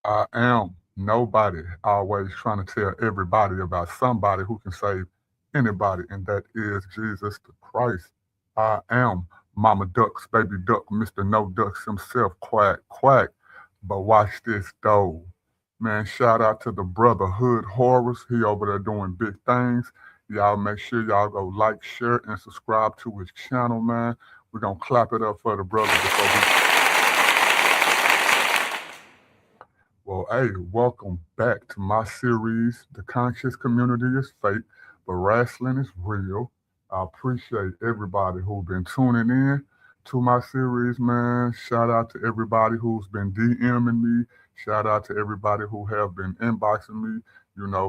I am nobody, always trying to tell everybody about somebody who can save anybody, and that is Jesus the Christ. I am Mama Ducks, Baby Duck, Mr. No Ducks himself, quack, quack. But watch this though. Man, shout out to the Brotherhood Horrors. He over there doing big things. Y'all make sure y'all go like, share, and subscribe to his channel, man. We're gonna clap it up for the brother before we. Well, hey, welcome back to my series. The conscious community is fake, but wrestling is real. I appreciate everybody who's been tuning in to my series, man. Shout out to everybody who's been DMing me. Shout out to everybody who have been inboxing me,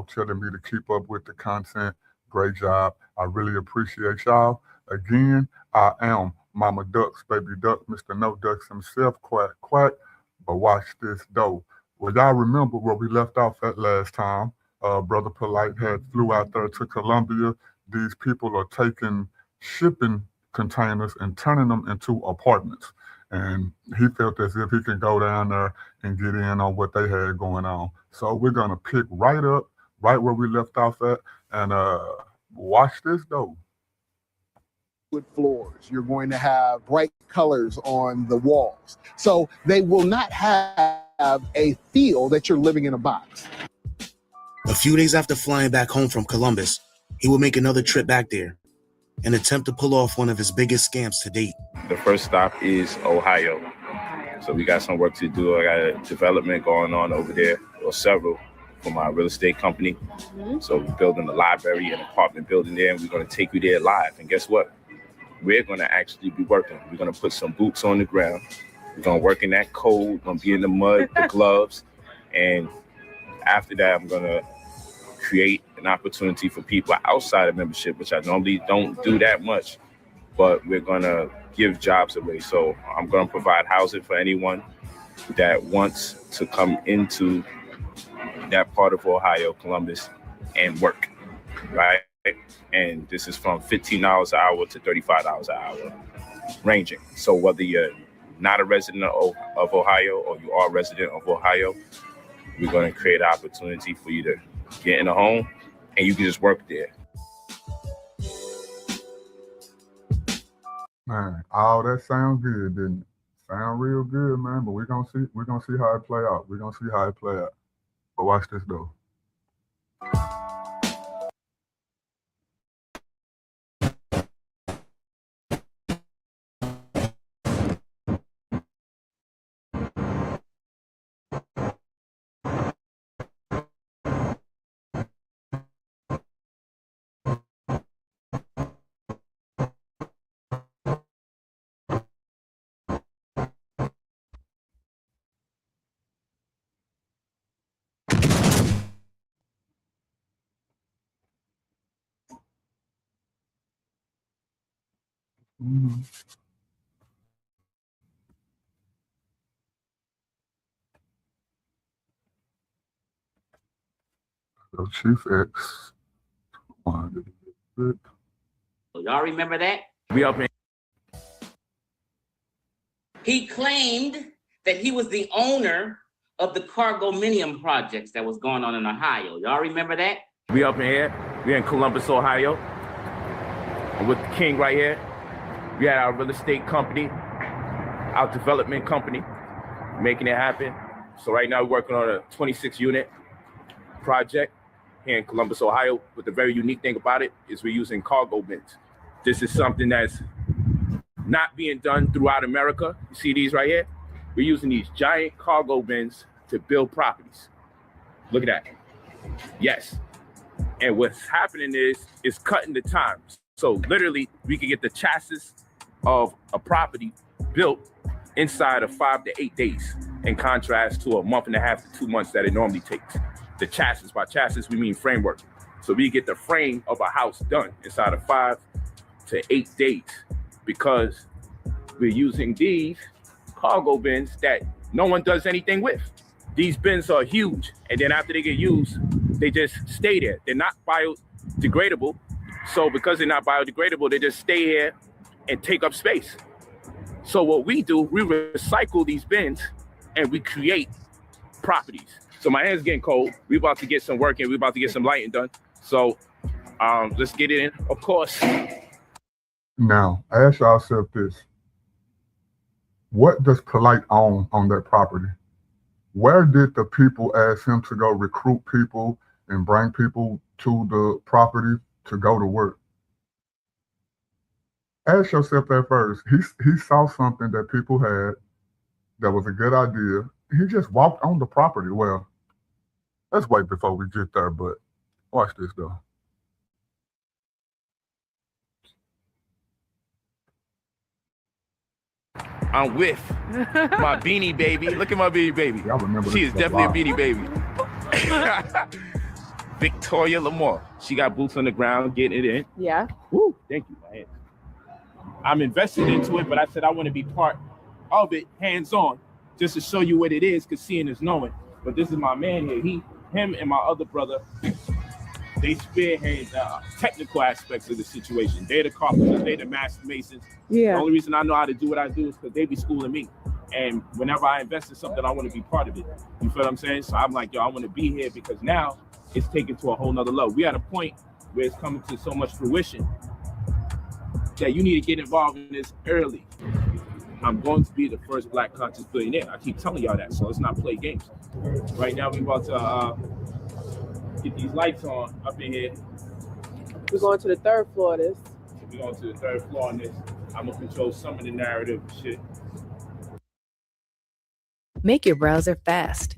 telling me to keep up with the content. Great job. I really appreciate y'all. Again, I am Mama Ducks, Baby Duck, Mr. No Ducks himself, quack, quack. But watch this, though. Well, y'all remember where we left off at last time. Brother Polight had flew out there to Colombia. These people are taking shipping containers and turning them into apartments. And he felt as if he could go down there and get in on what they had going on. So we're going to pick right up, right where we left off at, and watch this, though. Wood floors. You're going to have bright colors on the walls. So they will not have a feel that you're living in a box. A few days after flying back home from Columbus, he would make another trip back there and attempt to pull off one of his biggest scams to date. The first stop is Ohio. So we got some work to do. I got a development going on over there, or several, for my real estate company. So we're building a library and apartment building there, and we're going to take you there live. And guess what? We're going to actually be working. We're going to put some boots on the ground. We're going to work in that cold. We're going to be in the mud, the gloves. And after that, I'm going to create an opportunity for people outside of membership, which I normally don't do that much. But we're going to give jobs away. So I'm going to provide housing for anyone that wants to come into that part of Ohio, Columbus, and work, right? And this is from $15 an hour to $35 an hour, ranging. So whether you're not a resident of Ohio or you are a resident of Ohio, we're going to create an opportunity for you to get in a home and you can just work there. Man, all that sounds good, didn't it? Sound real good, man. But we're gonna see how it play out. We're gonna see how it play out. But watch this though. Mm-hmm. So Chief X. Y'all remember that? We up in. He claimed that he was the owner of the Cargominium projects that was going on in Ohio. Y'all remember that? We up in here. We're in Columbus, Ohio. I'm with the king right here. We had our real estate company, our development company, making it happen. So right now we're working on a 26-unit project here in Columbus, Ohio. But the very unique thing about it is we're using cargo bins. This is something that's not being done throughout America. You see these right here? We're using these giant cargo bins to build properties. Look at that. Yes. And what's happening is it's cutting the time. So literally we can get the chassis of a property built inside of 5 to 8 days, in contrast to a month and a half to 2 months that it normally takes. The chassis, by chassis, we mean framework. So we get the frame of a house done inside of 5 to 8 days because we're using these cargo bins that no one does anything with. These bins are huge. And then after they get used, they just stay there. They're not biodegradable. So because they're not biodegradable, they just stay here and take up space. So what we do, we recycle these bins and we create properties. So my hands getting cold. We about to get some work in. We about to get some lighting done. So let's get it in, of course. Now, ask yourself this. What does Polight own on that property? Where did the people ask him to go recruit people and bring people to the property to go to work? Ask yourself that first. He saw something that people had that was a good idea. He just walked on the property. Well, let's wait before we get there, but watch this though. I'm with my Beanie Baby. Look at my Beanie Baby. Y'all remember She this is definitely live. a Beanie Baby. Victoria Lamar. She got boots on the ground, getting it in. Yeah. Woo, thank you, man. I'm invested into it, but I said I want to be part of it, hands-on, just to show you what it is, because seeing is knowing. But this is my man here. Him and my other brother, they spearhead technical aspects of the situation. They're the carpenters, they're the master masons. Yeah. The only reason I know how to do what I do is because they be schooling me. And whenever I invest in something, I want to be part of it. You feel what I'm saying? So I'm like, yo, I want to be here because now it's taken to a whole nother level. We at a point where it's coming to so much fruition that you need to get involved in this early. I'm going to be the first Black conscious billionaire. I keep telling y'all that, so let's not play games. Right now, we about to get these lights on up in here. We're going to the 3rd floor of this. We're going to the 3rd floor on this. I'm gonna control some of the narrative shit. Make your browser fast.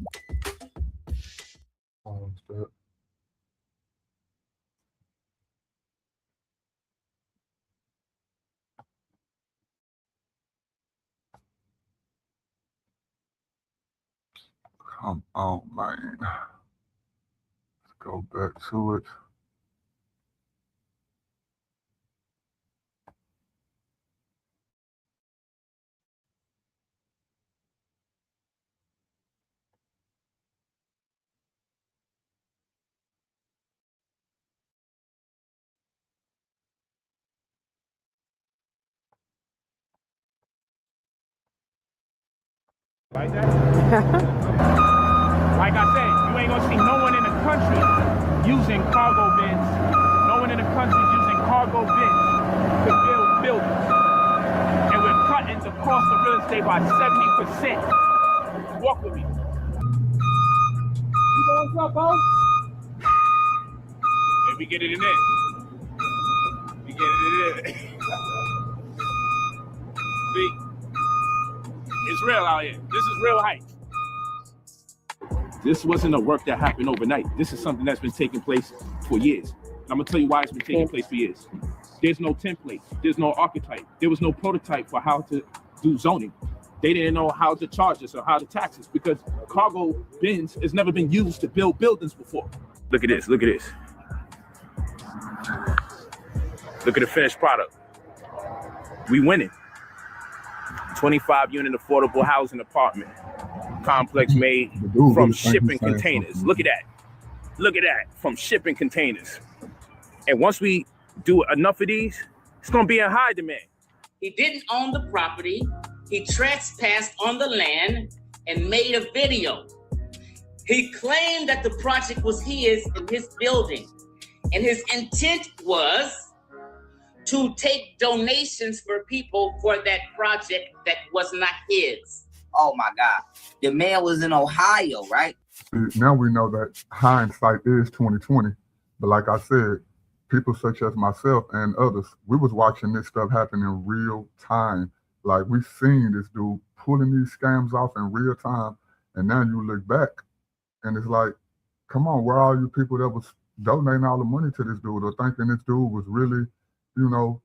Come on, man. Let's go back to it. Like that? Like I said, you ain't gonna see no one in the country using cargo bins. No one in the country is using cargo bins to build buildings. And we're cutting the cost of real estate by 70%. Walk with me. You going up, bro? And we get it in there. We get it in there. See? It's real out here. This is real hype. This wasn't a work that happened overnight. This is something that's been taking place for years. And I'm gonna tell you why it's been taking place for years. There's no template. There's no archetype. There was no prototype for how to do zoning. They didn't know how to charge us or how to tax us because cargo bins has never been used to build buildings before. Look at this. Look at this. Look at the finished product. We winning. 25-unit affordable housing apartment complex made from shipping containers. Look at that. Look at that. From shipping containers. And once we do enough of these, it's going to be in high demand. He didn't own the property. He trespassed on the land and made a video. He claimed that the project was his in his building. And his intent was to take donations for people for that project that was not his. Oh my God. The man was in Ohio, right? Now we know that hindsight is 2020. But like I said, people such as myself and others, we was watching this stuff happen in real time. Like we seen this dude pulling these scams off in real time. And now you look back and it's like, come on, where are you people that was donating all the money to this dude or thinking this dude was really, you know,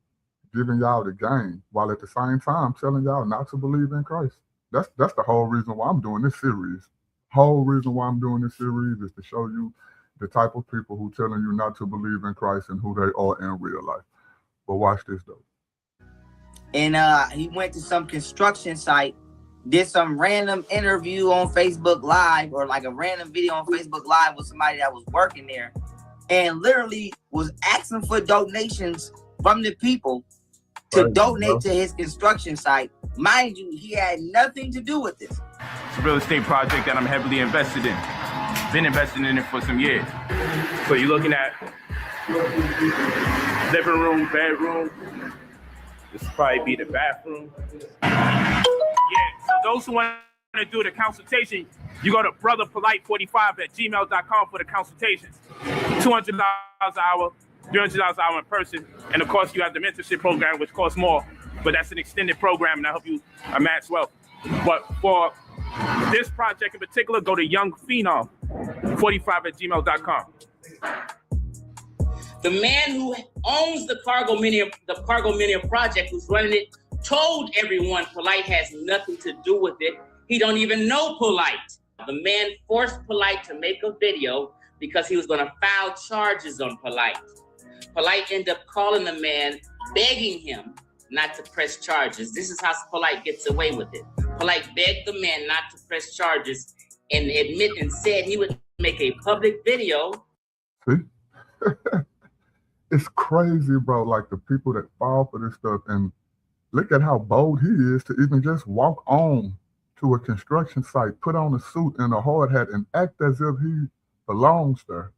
giving y'all the game while at the same time telling y'all not to believe in Christ. That's the whole reason why I'm doing this series. Whole reason why I'm doing this series is to show you the type of people who telling you not to believe in Christ and who they are in real life. But watch this though. And he went to some construction site, did some random interview on Facebook Live or like a random video on Facebook Live with somebody that was working there and literally was asking for donations from the people to donate to his construction site Mind you, he had nothing to do with this. It's a real estate project that I'm heavily invested in. Been investing in it for some years. So you're looking at living room, bedroom. This will probably be the bathroom. Yeah, so those who want to do the consultation, you go to brotherpolight45@gmail.com for the consultations. $200 an hour, $300 an hour in person. And of course, you have the mentorship program, which costs more, but that's an extended program and I help you amass wealth. But for this project in particular, go to youngphenom45@gmail.com. The man who owns the Cargo Mania project, who's running it, told everyone Polight has nothing to do with it. He don't even know Polight. The man forced Polight to make a video because he was going to file charges on Polight. Polight ended up calling the man, begging him not to press charges. This is how Polight gets away with it. Polight begged the man not to press charges and said he would make a public video. See? It's crazy, bro. Like the people that fall for this stuff, and look at how bold he is to even just walk on to a construction site, put on a suit and a hard hat, and act as if he belongs there.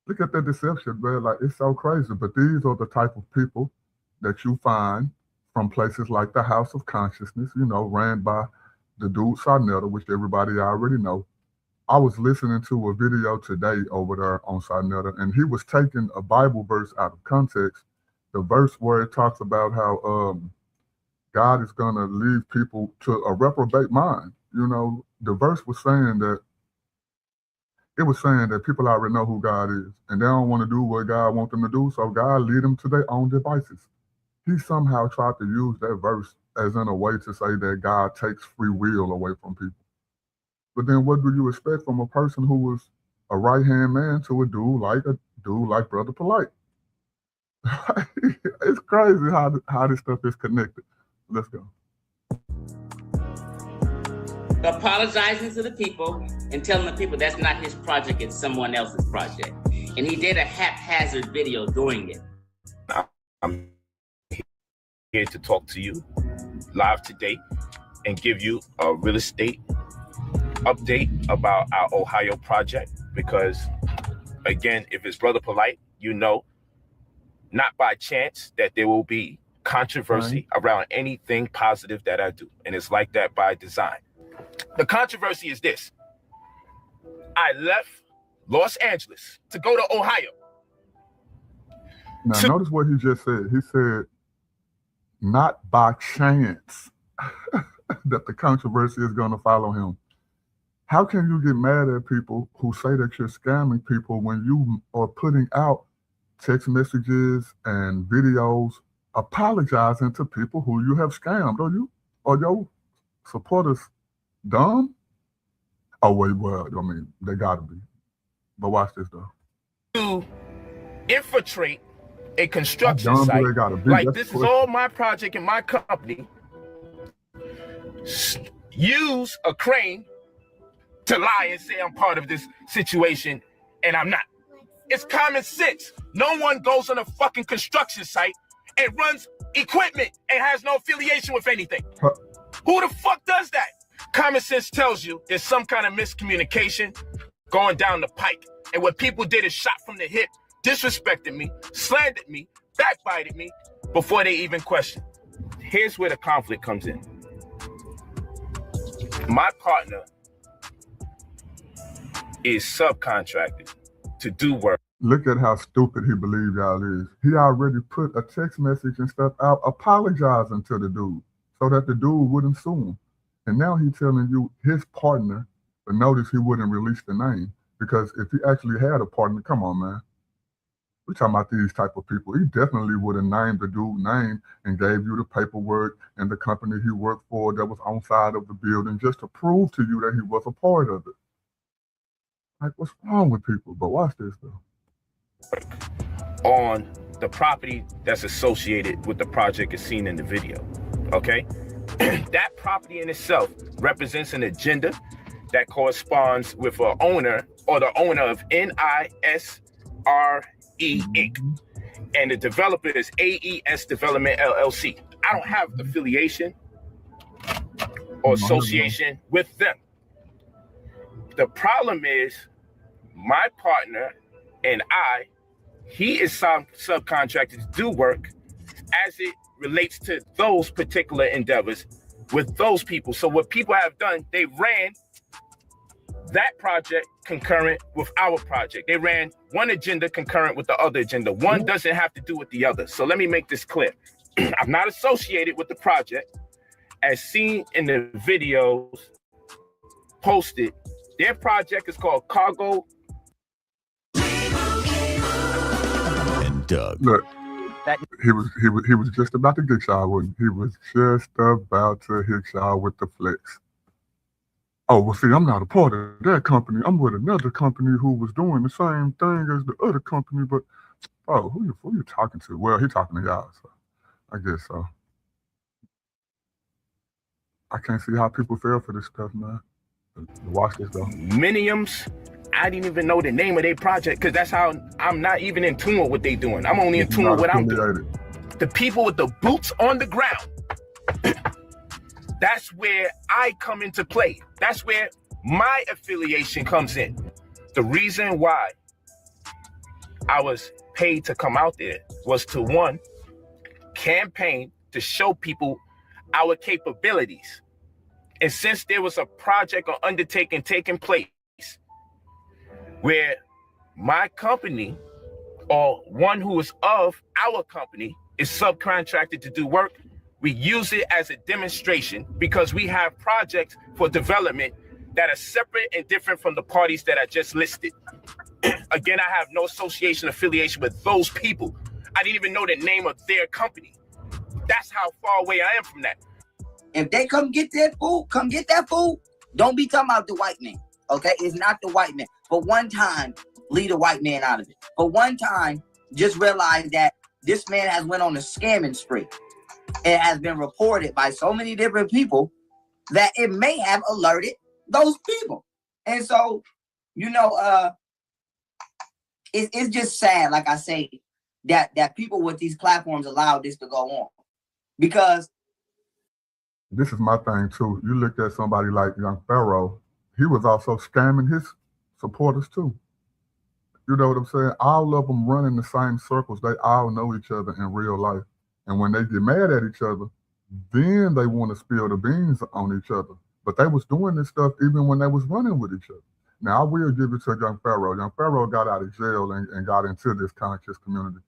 Look at that deception, man. Like, it's so crazy. But these are the type of people that you find from places like the House of Consciousness, you know, ran by the dude Sarnetta, which everybody already know. I was listening to a video today over there on Sarnetta, and he was taking a Bible verse out of context. The verse where it talks about how God is going to lead people to a reprobate mind. You know, the verse was saying that people already know who God is, and they don't want to do what God wants them to do, so God lead them to their own devices. He somehow tried to use that verse as in a way to say that God takes free will away from people. But then what do you expect from a person who was a right-hand man to a dude like Brother Polight? It's crazy how this stuff is connected. Let's go. Apologizing to the people and telling the people that's not his project, it's someone else's project. And he did a haphazard video doing it. I'm here to talk to you live today and give you a real estate update about our Ohio project, because again, if it's Brother Polight, you know, not by chance that there will be controversy around anything positive that I do. And it's like that by design. The controversy is this. I left Los Angeles to go to Ohio. Now, notice what he just said. He said, not by chance that the controversy is going to follow him. How can you get mad at people who say that you're scamming people when you are putting out text messages and videos apologizing to people who you have scammed? Are your supporters dumb? Oh, wait, well, I mean, they gotta be. But watch this though. To infiltrate a construction site, like this is all my project and my company, use a crane to lie and say I'm part of this situation, and I'm not. It's common sense. No one goes on a fucking construction site and runs equipment and has no affiliation with anything. Who the fuck does that? Common sense tells you there's some kind of miscommunication going down the pike. And what people did is shot from the hip, disrespected me, slandered me, backbited me before they even questioned. Here's where the conflict comes in. My partner is subcontracted to do work. Look at how stupid he believes y'all is. He already put a text message and stuff out apologizing to the dude so that the dude wouldn't sue him. And now he's telling you his partner, but notice he wouldn't release the name, because if he actually had a partner, come on, man. We're talking about these type of people. He definitely would have named the dude's name and gave you the paperwork and the company he worked for that was on side of the building just to prove to you that he was a part of it. Like, what's wrong with people? But watch this, though. On the property that's associated with the project as seen in the video, okay? That property in itself represents an agenda that corresponds with an owner or the owner of NISRE Inc. And the developer is AES Development LLC. I don't have affiliation or association with them. The problem is my partner and he is subcontracted to do work as it relates to those particular endeavors with those people. So what people have done, they ran that project concurrent with our project. They ran one agenda concurrent with the other agenda. One doesn't have to do with the other. So let me make this clear. I'm not associated with the project. As seen in the videos posted, their project is called Cargo. And Doug. Look, he was just about to get y'all with. He was just about to hit y'all with the flex. Oh, well, see, I'm not a part of that company. I'm with another company who was doing the same thing as the other company, but, oh, who you talking to? Well, he talking to y'all, so I guess so. I can't see how people feel for this stuff, man. Watch this, though. Miniums, I didn't even know the name of their project, because that's how I'm not even in tune with what they're doing. I'm only in tune with what I'm doing. The people with the boots on the ground. That's where I come into play. That's where my affiliation comes in. The reason why I was paid to come out there was to, one, campaign to show people our capabilities. And since there was a project or undertaking taking place where my company or one who is of our company is subcontracted to do work, we use it as a demonstration because we have projects for development that are separate and different from the parties that I just listed. Again, I have no association affiliation with those people. I didn't even know the name of their company. That's how far away I am from that. If they come get that food, come get that food. Don't be talking about the white man, okay? It's not the white man. For one time, leave the white man out of it. For one time, just realize that this man has went on a scamming spree. It has been reported by so many different people that it may have alerted those people. And so, you know, it's just sad, like I say, that people with these platforms allow this to go on. Because this is my thing too. You look at somebody like young Pharaoh, he was also scamming his supporters too. You know what I'm saying? All of them run in the same circles. They all know each other in real life. And when they get mad at each other, then they want to spill the beans on each other. But they was doing this stuff even when they was running with each other. Now, I will give it to young Pharaoh. Young Pharaoh got out of jail and got into this conscious community.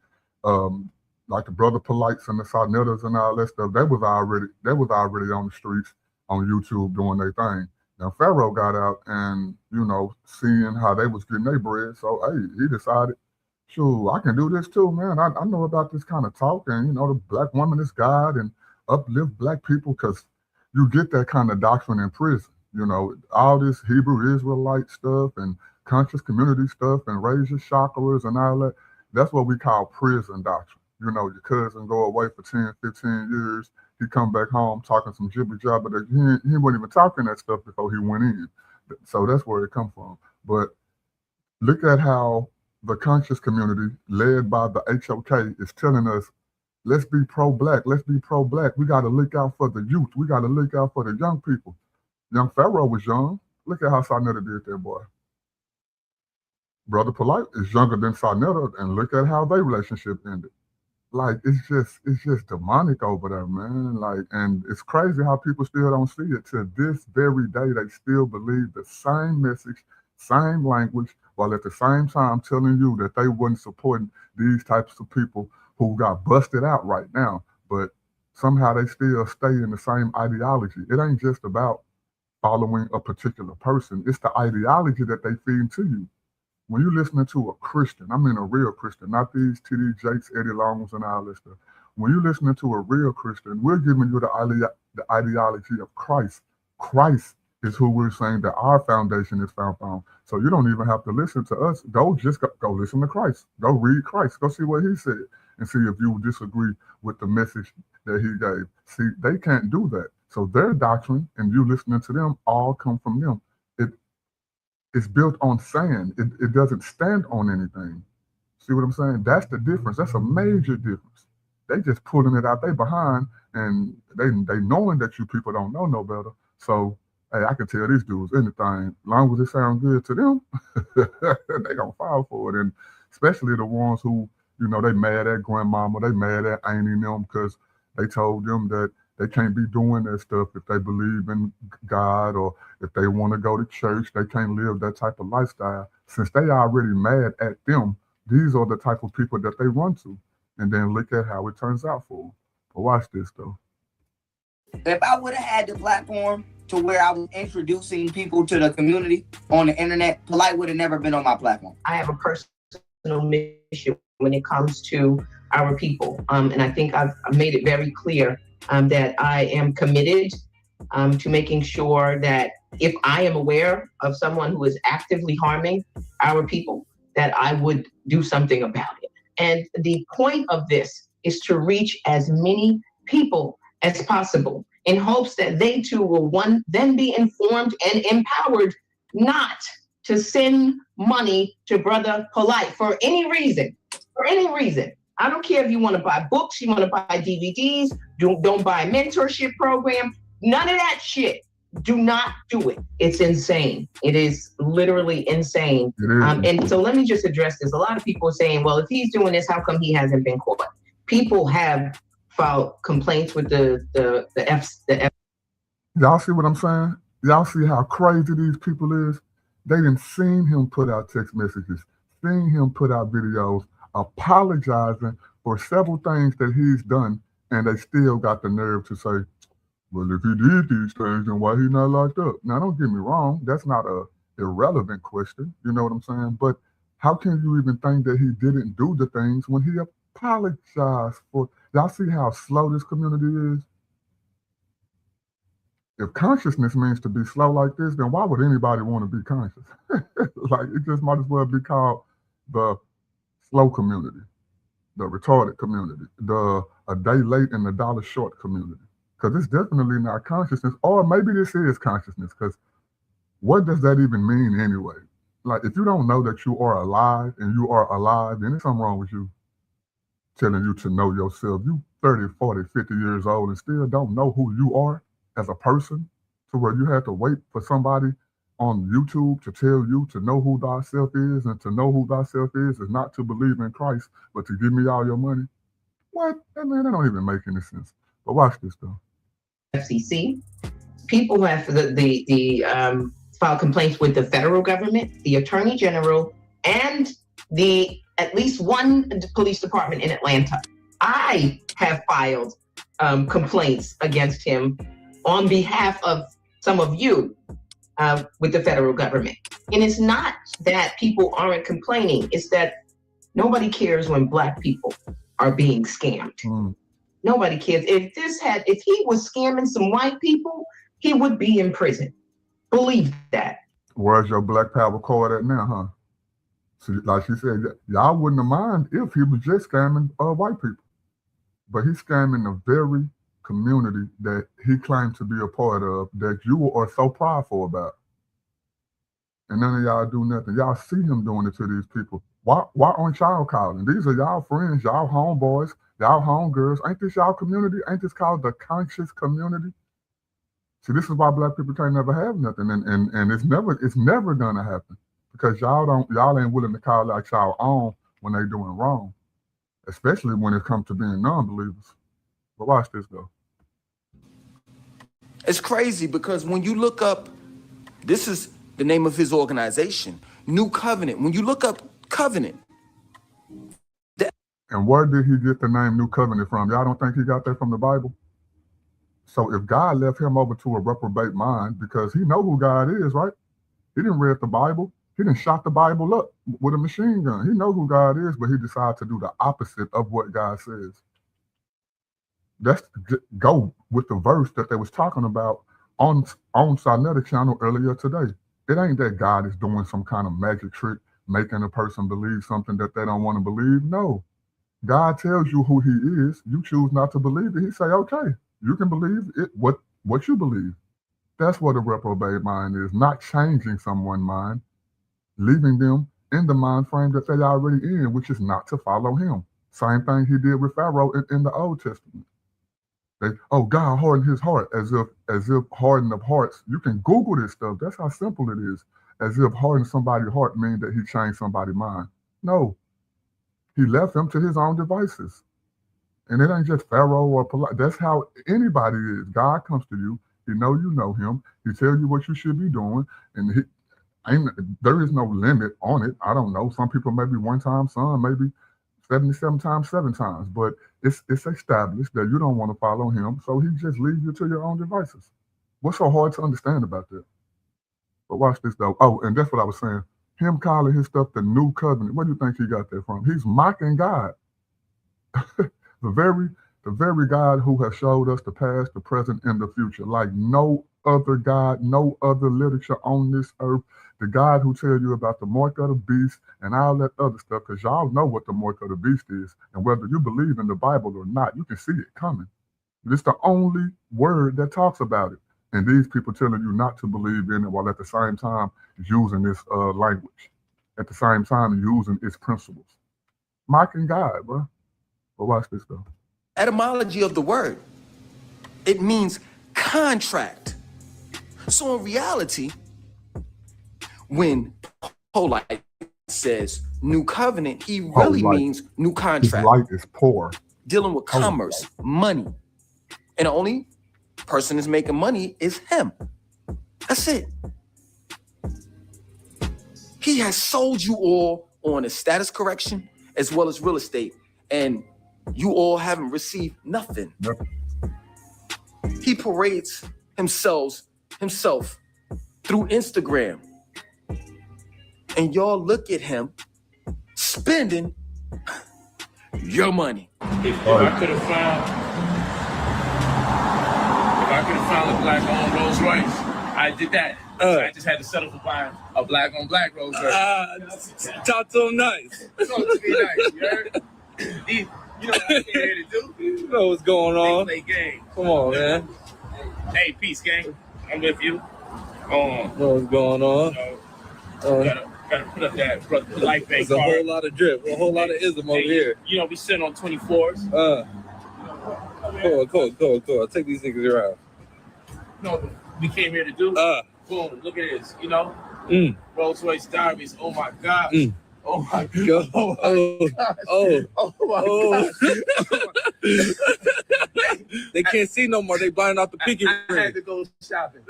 Like the brother Polights and the Sarnettas and all that stuff, they was already on the streets on YouTube doing their thing. Now, Pharaoh got out and, you know, seeing how they was getting their bread. So, hey, he decided, sure, I can do this too, man. I know about this kind of talk, and, you know, the black woman is God and uplift black people, because you get that kind of doctrine in prison. You know, all this Hebrew Israelite stuff and conscious community stuff and raise your chakras and all that. That's what we call prison doctrine. You know, your cousin go away for 10, 15 years. He come back home talking some jibber jabber that he wasn't even talking that stuff before he went in. So that's where it come from. But look at how the conscious community led by the HOK is telling us, let's be pro-black. Let's be pro-black. We got to look out for the youth. We got to look out for the young people. Young Pharaoh was young. Look at how Sarnetta did that, boy. Brother Polight is younger than Sarnetta, and look at how their relationship ended. Like, it's just demonic over there, man. Like, and it's crazy how people still don't see it. To this very day, they still believe the same message, same language, while at the same time telling you that they wasn't supporting these types of people who got busted out right now. But somehow they still stay in the same ideology. It ain't just about following a particular person. It's the ideology that they feed to you. When you're listening to a Christian, I mean a real Christian, not these T.D. Jakes, Eddie Longs, and all this stuff. When you're listening to a real Christian, we're giving you the ideology of Christ. Christ is who we're saying that our foundation is found on. So you don't even have to listen to us. Go listen to Christ. Go read Christ. Go see what he said and see if you disagree with the message that he gave. See, they can't do that. So their doctrine and you listening to them all come from them. It's built on sand. It doesn't stand on anything. See what I'm saying? That's the difference. That's a major difference. They just pulling it out they behind, and they knowing that you people don't know no better. So, hey, I can tell these dudes anything. As long as it sounds good to them, they gonna fall for it. And especially the ones who, they mad at grandmama, they mad at Auntie and them because they told them that they can't be doing that stuff if they believe in God or if they want to go to church, they can't live that type of lifestyle. Since they already mad at them, these are the type of people that they run to. And then look at how it turns out for them. But watch this, though. If I would have had the platform to where I was introducing people to the community on the internet, Polight would have never been on my platform. I have a personal mission when it comes to our people. And I think I've made it very clear that I am committed to making sure that if I am aware of someone who is actively harming our people, that I would do something about it. And the point of this is to reach as many people as possible in hopes that they too will then be informed and empowered not to send money to Brother Polight for any reason. I don't care if you want to buy books, you want to buy DVDs, don't buy a mentorship program, none of that shit. Do not do it. It's insane. It is literally insane. And so let me just address this. A lot of people are saying, well, if he's doing this, how come he hasn't been caught? People have filed complaints with the F. Y'all see what I'm saying? Y'all see how crazy these people is? They didn't seen him put out text messages, seen him put out videos, apologizing for several things that he's done, and they still got the nerve to say, well, if he did these things, then why he not locked up? Now, don't get me wrong. That's not a irrelevant question. You know what I'm saying? But how can you even think that he didn't do the things when he apologized for? Y'all see how slow this community is? If consciousness means to be slow like this, then why would anybody want to be conscious? Like, it just might as well be called the slow community, the retarded community, the a day late and a dollar short community. Because it's definitely not consciousness, or maybe this is consciousness, because what does that even mean anyway? Like, if you don't know that you are alive and you are alive, then there's something wrong with you telling you to know yourself. You 30, 40, 50 years old and still don't know who you are as a person, to where you have to wait for somebody on YouTube to tell you to know who thyself is, and to know who thyself is not to believe in Christ, but to give me all your money. What? That don't even make any sense. But watch this, though. FCC. People who have filed complaints with the federal government, the Attorney General, and the at least one police department in Atlanta. I have filed complaints against him on behalf of some of you with the federal government. And it's not that people aren't complaining, it's that nobody cares when Black people are being scammed. Nobody cares. If he was scamming some white people, he would be in prison. Believe that. Where's your Black Power card at now, huh? So, like she said, y'all wouldn't have mind if he was just scamming white people. But he's scamming the very community that he claimed to be a part of, that you are so prideful about. And none of y'all do nothing. Y'all see him doing it to these people. Why aren't y'all calling? These are y'all friends, y'all homeboys, y'all homegirls. Ain't this y'all community? Ain't this called the conscious community? See, this is why Black people can't never have nothing, and it's never gonna happen, because y'all ain't willing to call out y'all own when they doing wrong, especially when it comes to being non-believers. But watch this though. It's crazy because when you look up, this is the name of his organization, New Covenant. When you look up Covenant. And where did he get the name New Covenant from? Y'all don't think he got that from the Bible? So if God left him over to a reprobate mind, because he know who God is, right? He didn't read the Bible. He didn't shot the Bible up with a machine gun. He know who God is, but he decided to do the opposite of what God says. That's go with the verse that they was talking about on Sarnetta channel earlier today. It ain't that God is doing some kind of magic trick, making a person believe something that they don't want to believe. No. God tells you who he is. You choose not to believe it. He say, okay, you can believe it, what you believe. That's what a reprobate mind is, not changing someone's mind, leaving them in the mind frame that they already in, which is not to follow him. Same thing he did with Pharaoh in the Old Testament. God hardened his heart, as if harden of hearts. You can Google this stuff. That's how simple it is. As if harden somebody's heart means that he changed somebody's mind. No, he left them to his own devices. And it ain't just Pharaoh or Polight. That's how anybody is. God comes to you. He know you know him. He tells you what you should be doing. And there is no limit on it. I don't know. Some people maybe one time, some maybe 77 times, 7 times. But it's established that you don't want to follow him. So he just leaves you to your own devices. What's so hard to understand about that? But watch this though. Oh, and that's what I was saying. Him calling his stuff the new covenant. Where do you think he got that from? He's mocking God. The very God who has showed us the past, the present, and the future, like no other God, no other literature on this earth. The God who tells you about the mark of the beast and all that other stuff, because y'all know what the mark of the beast is, and whether you believe in the Bible or not, you can see it coming. It's the only word that talks about it. And these people telling you not to believe in it while at the same time using this language, at the same time using its principles. Mocking God, bro. But watch this though. Etymology of the word. It means contract. So in reality, when Polight says new covenant, he really means new contract. Light is poor. Dealing with commerce, money. And the only person that's making money is him. That's it. He has sold you all on a status correction as well as real estate. And you all haven't received nothing. Yep. He parades himself through Instagram. And y'all look at him spending your money. If I could have found a black-owned Rolls Royce, I did that. So I just had to settle for buying a black-on-black Rolls Royce. Talk to him nice. Talk to me nice, you heard? You know what I came here to do? You know what's going on. Play games. Come on, man. Hey, peace, gang. I'm with you. You know what's going on. Gotta put up that Polight bank There's a whole lot of drip, a whole lot of ism over here. You know, we sitting on 24s. Cool. Take these niggas around. You know what we came here to do? Boom, look at this, you know? Rolls Royce Diaries, oh my gosh. Oh my God. Oh my God. They can't see no more. They blind off the pinky ring. I had to go shopping.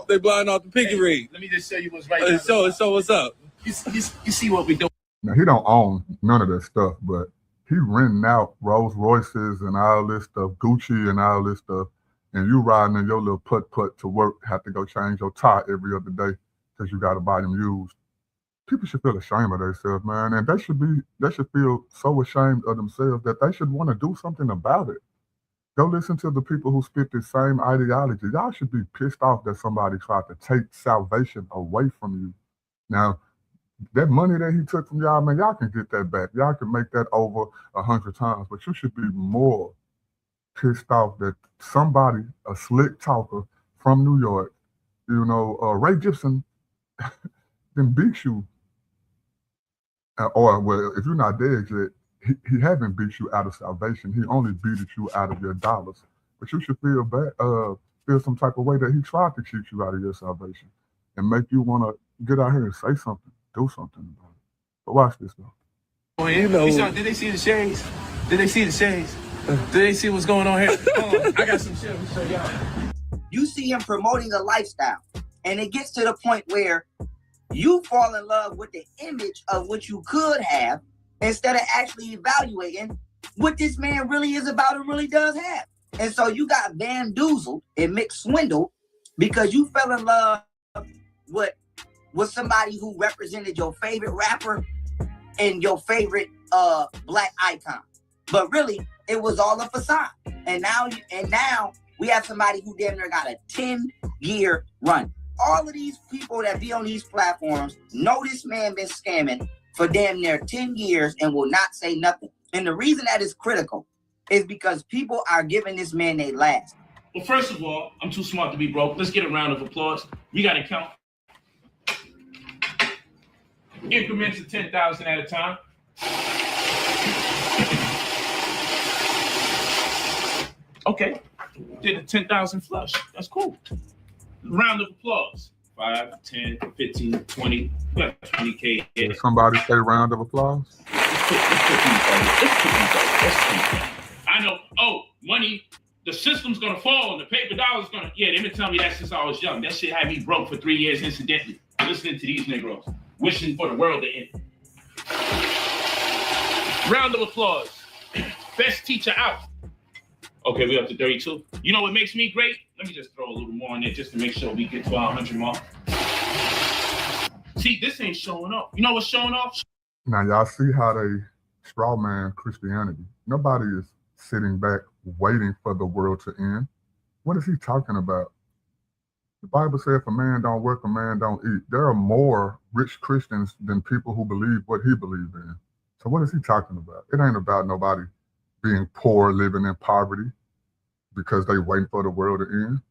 They blind off the pinky ring. Let me just show you what's right now. So what's up? You see what we doing. Now, he don't own none of that stuff, but he renting out Rolls Royces and all this stuff, Gucci and all this stuff, and you riding in your little putt-putt to work, have to go change your tire every other day because you got to buy them used. People should feel ashamed of themselves, man, and they should feel so ashamed of themselves that they should want to do something about it. Go listen to the people who spit the same ideology. Y'all should be pissed off that somebody tried to take salvation away from you. Now, that money that he took from y'all, man, y'all can get that back. Y'all can make that over 100 times, but you should be more pissed off that somebody, a slick talker from New York, you know, Ray Gibson, then beat you. Or, well, if you're not dead yet, he haven't beat you out of salvation. He only beat you out of your dollars. But you should feel bad, feel some type of way that he tried to cheat you out of your salvation and make you want to get out here and say something, do something about it. But watch this, though. Oh, yeah. You know, did they see the shades? Did they see the shades? Did they see what's going on here? I got some shit to show y'all. You see him promoting a lifestyle, and it gets to the point where you fall in love with the image of what you could have instead of actually evaluating what this man really is about and really does have. And so you got bamboozled and mixed swindled because you fell in love with somebody who represented your favorite rapper and your favorite black icon. But really, it was all a facade. And now we have somebody who damn near got a 10-year run. All of these people that be on these platforms know this man been scamming for damn near 10 years and will not say nothing. And the reason that is critical is because people are giving this man their last. Well, first of all, I'm too smart to be broke. Let's get a round of applause. We got to count increments of 10,000 at a time. Okay. Did a 10,000 flush. That's cool. Round of applause. 5, 10, 15, 20, 20K. Did somebody say round of applause? I know. Oh, money. The system's gonna fall and the paper dollar's gonna. Yeah, they've been telling me that since I was young. That shit had me broke for 3 years incidentally. Listening to these Negroes, wishing for the world to end. Round of applause. Best teacher out. Okay, we're up to 32. You know what makes me great? Let me just throw a little more in there just to make sure we get to our 100 mark. See, this ain't showing up. You know what's showing off? Now, y'all see how they straw man Christianity. Nobody is sitting back waiting for the world to end. What is he talking about? The Bible says if a man don't work, a man don't eat. There are more rich Christians than people who believe what he believes in. So what is he talking about? It ain't about nobody being poor, living in poverty because they waiting for the world to end.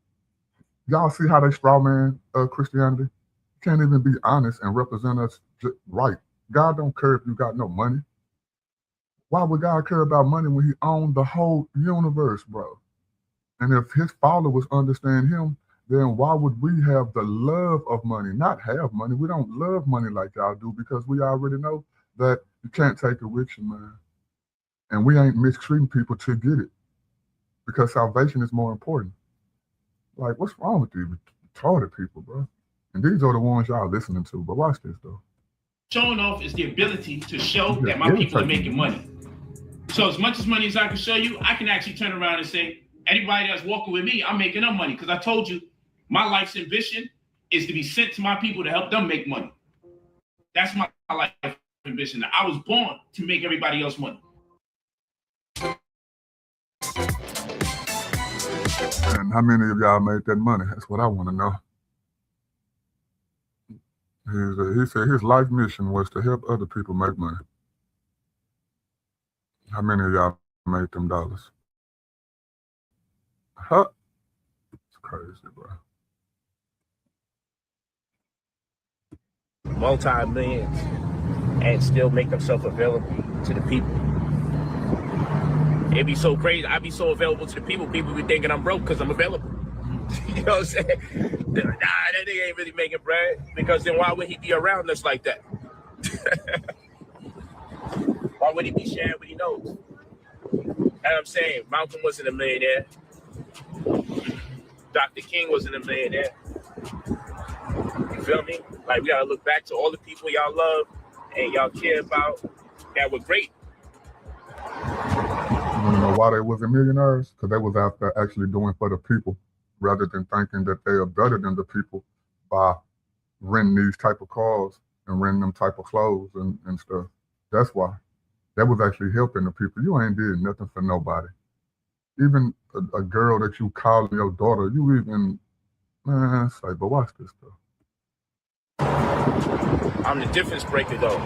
Y'all see how they straw man Christianity? You can't even be honest and represent us right. God don't care if you got no money. Why would God care about money when he owned the whole universe, bro? And if his followers understand him, then why would we have the love of money, not have money? We don't love money like y'all do because we already know that you can't take it with you, man. And we ain't mistreating people to get it because salvation is more important. Like, what's wrong with these retarded people, bro? And these are the ones y'all listening to, but watch this, though. Showing off is the ability to show that my people are making money. So as much as money as I can show you, I can actually turn around and say, anybody that's walking with me, I'm making them money. Because I told you, my life's ambition is to be sent to my people to help them make money. That's my life ambition. I was born to make everybody else money. And how many of y'all made that money? That's what I want to know. He said his life mission was to help other people make money. How many of y'all made them dollars? Huh? It's crazy, bro. Multi-millions and still make themselves available to the people. It'd be so crazy. I'd be so available to the people. People be thinking I'm broke because I'm available. You know what I'm saying? Nah, that nigga ain't really making bread because then why would he be around us like that? Why would he be sharing what he knows? And I'm saying, Malcolm wasn't a millionaire. Dr. King wasn't a millionaire. You feel me? Like, we gotta look back to all the people y'all love and y'all care about that were great. You know why they wasn't millionaires? Because they was out there actually doing for the people rather than thinking that they are better than the people by renting these type of cars and renting them type of clothes and stuff. That's why. That was actually helping the people. You ain't did nothing for nobody. Even a girl that you call your daughter, you even, man, it's like, but watch this stuff. I'm the difference breaker, though.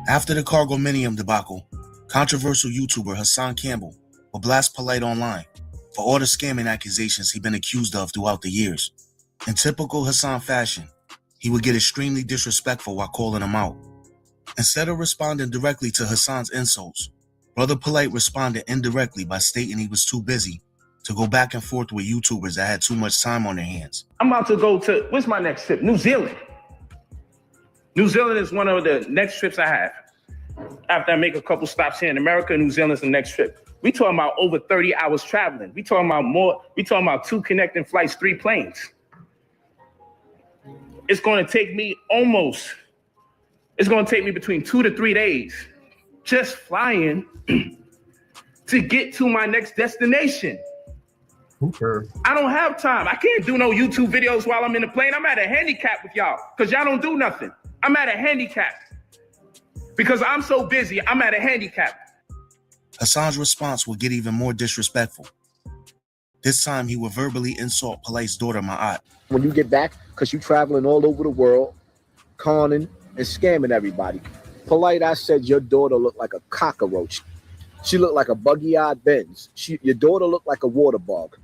After the Cargominium debacle, controversial YouTuber Hassan Campbell will blast Polight online for all the scamming accusations he'd been accused of throughout the years. In typical Hassan fashion, he would get extremely disrespectful while calling him out. Instead of responding directly to Hassan's insults, Brother Polight responded indirectly by stating he was too busy to go back and forth with YouTubers that had too much time on their hands. I'm about to go to, where's my next trip? New Zealand. New Zealand is one of the next trips I have. After I make a couple stops here in America, New Zealand's the next trip. We talking about over 30 hours traveling. We talking about 2 connecting flights, 3 planes. It's going to take me between 2 to 3 days just flying to get to my next destination. Who cares? I don't have time. I can't do no YouTube videos while I'm in the plane. I'm at a handicap with y'all because y'all don't do nothing. I'm at a handicap because I'm so busy. I'm at a handicap. Hassan's response would get even more disrespectful. This time, he would verbally insult Polight's daughter, Ma'at. When you get back, because you're traveling all over the world, conning and scamming everybody. Polight, I said your daughter looked like a cockroach. She looked like a buggy-eyed Benz. Your daughter looked like a water bug.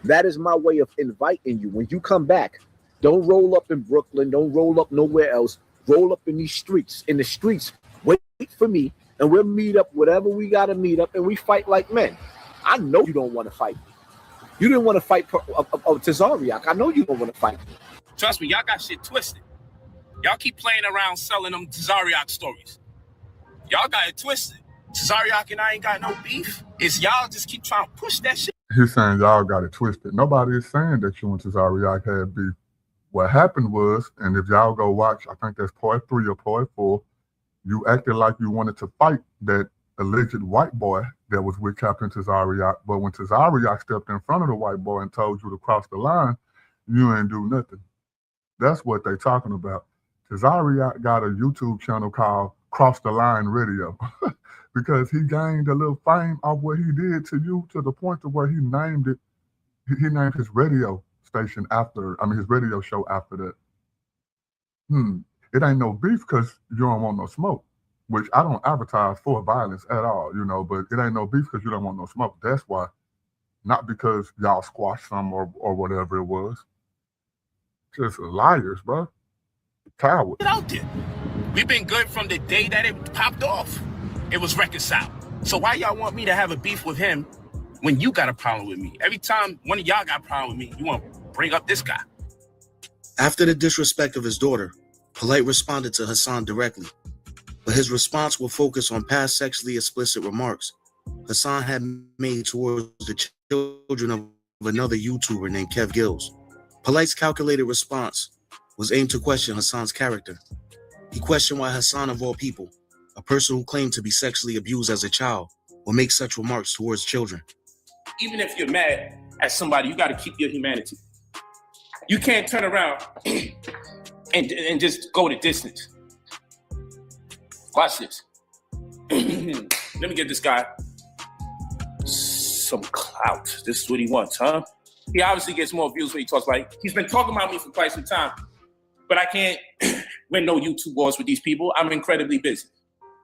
That is my way of inviting you. When you come back, don't roll up in Brooklyn. Don't roll up nowhere else. Roll up in these streets. In the streets, wait for me, and we'll meet up whatever we got to meet up, and we fight like men. I know you don't want to fight. You didn't want to fight Tazariak. I know you don't want to fight. Trust me, y'all got shit twisted. Y'all keep playing around selling them Tazariak stories. Y'all got it twisted. Tazariak and I ain't got no beef. It's y'all just keep trying to push that shit. He's saying y'all got it twisted. Nobody is saying that you and Tazariak had beef. What happened was, and if y'all go watch, I think that's part 3 or part 4, you acted like you wanted to fight that alleged white boy that was with Captain Tazariak. But when Tazariak stepped in front of the white boy and told you to cross the line, you ain't do nothing. That's what they talking about. Tazariak got a YouTube channel called Cross the Line Radio because he gained a little fame off what he did to you to the point to where he named it. He named his radio station after, his radio show after that. It ain't no beef because you don't want no smoke, which I don't advertise for violence at all, but it ain't no beef because you don't want no smoke. That's why, not because y'all squashed some or whatever it was. Just liars, bro. Cowards. Get out there. We've been good from the day that it popped off. It was reconciled. So why y'all want me to have a beef with him when you got a problem with me? Every time one of y'all got a problem with me, you want to bring up this guy. After the disrespect of his daughter, Polight responded to Hassan directly, but his response will focus on past sexually explicit remarks Hassan had made towards the children of another YouTuber named Kev Gills. Polight's calculated response was aimed to question Hassan's character. He questioned why Hassan, of all people, a person who claimed to be sexually abused as a child, would make such remarks towards children. Even if you're mad at somebody, you got to keep your humanity. You can't turn around and just go the distance. Watch this. Let me give this guy some clout. This is what he wants, huh? He obviously gets more views when he talks about it. He's been talking about me for quite some time, but I can't win no YouTube wars with these people. I'm incredibly busy.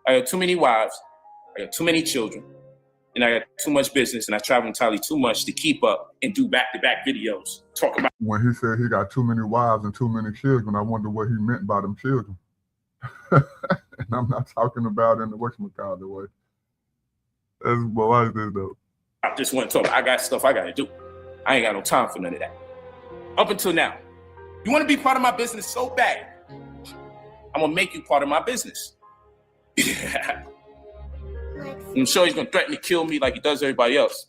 I got too many wives, I got too many children, and I got too much business, and I travel entirely too much to keep up and do back-to-back videos. Talk about. When he said he got too many wives and too many children, I wonder what he meant by them children. And I'm not talking about in the whatchamacallit way. Why is this though? I just want to talk. I got stuff I got to do. I ain't got no time for none of that. Up until now, you want to be part of my business so bad, I'm going to make you part of my business. I'm sure he's going to threaten to kill me like he does everybody else.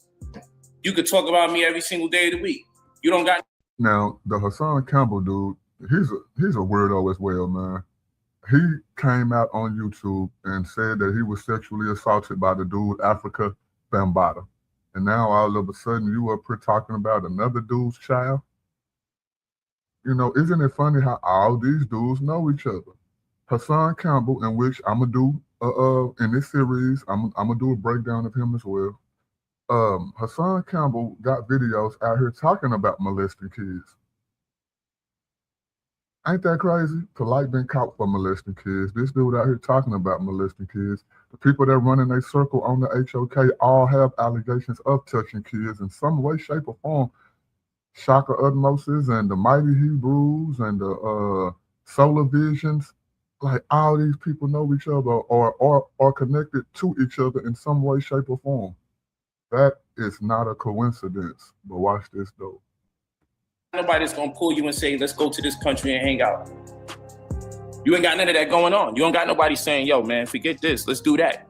You could talk about me every single day of the week. You don't got... Now, the Hassan Campbell dude, he's a weirdo as well, man. He came out on YouTube and said that he was sexually assaulted by the dude Africa Bambaataa. And now all of a sudden you up here talking about another dude's child? Isn't it funny how all these dudes know each other? Hassan Campbell, in which I'm going to do, in this series, I'm going to do a breakdown of him as well. Hassan Campbell got videos out here talking about molesting kids. Ain't that crazy? Polight been caught for molesting kids. This dude out here talking about molesting kids. The people that run in a circle on the HOK all have allegations of touching kids in some way, shape, or form. Shaka Utmoses and the Mighty Hebrews and the Solar Visions, like all these people know each other or are connected to each other in some way, shape, or form. That is not a coincidence. But watch this though. Nobody's going to pull you and say, let's go to this country and hang out. You ain't got none of that going on. You don't got nobody saying, yo, man, forget this. Let's do that.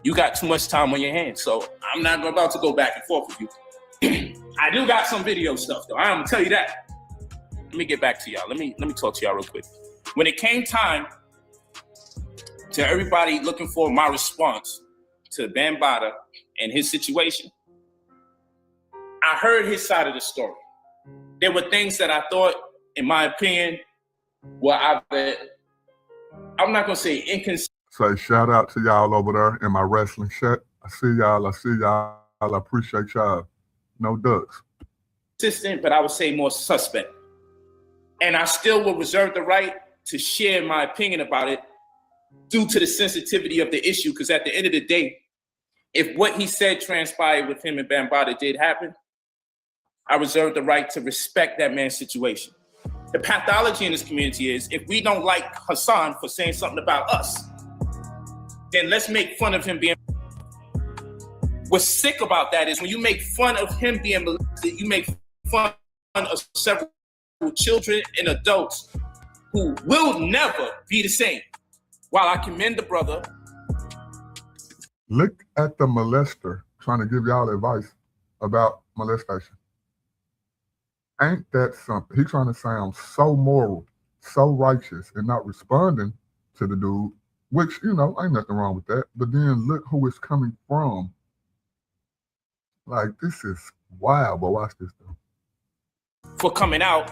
You got too much time on your hands. So I'm not about to go back and forth with you. I do got some video stuff, though. I'm going to tell you that. Let me get back to y'all. Let me talk to y'all real quick. When it came time to everybody looking for my response to Bambaataa and his situation, I heard his side of the story. There were things that I thought, in my opinion, were either, I'm not going to say inconsistent. Say shout out to y'all over there in my wrestling chat. I see y'all. I appreciate y'all. No ducks. Consistent, but I would say more suspect. And I still will reserve the right to share my opinion about it due to the sensitivity of the issue, because at the end of the day, if what he said transpired with him and Bambaataa did happen, I reserve the right to respect that man's situation. The pathology in this community is if we don't like Hassan for saying something about us, then let's make fun of him being. What's sick about that is when you make fun of him being molested, you make fun of several children and adults who will never be the same. While I commend the brother. Look at the molester trying to give y'all advice about molestation. Ain't that something? He's trying to sound so moral, so righteous, and not responding to the dude, which, you know, ain't nothing wrong with that. But then look who it's coming from. Like, this is wild, but watch this though. For coming out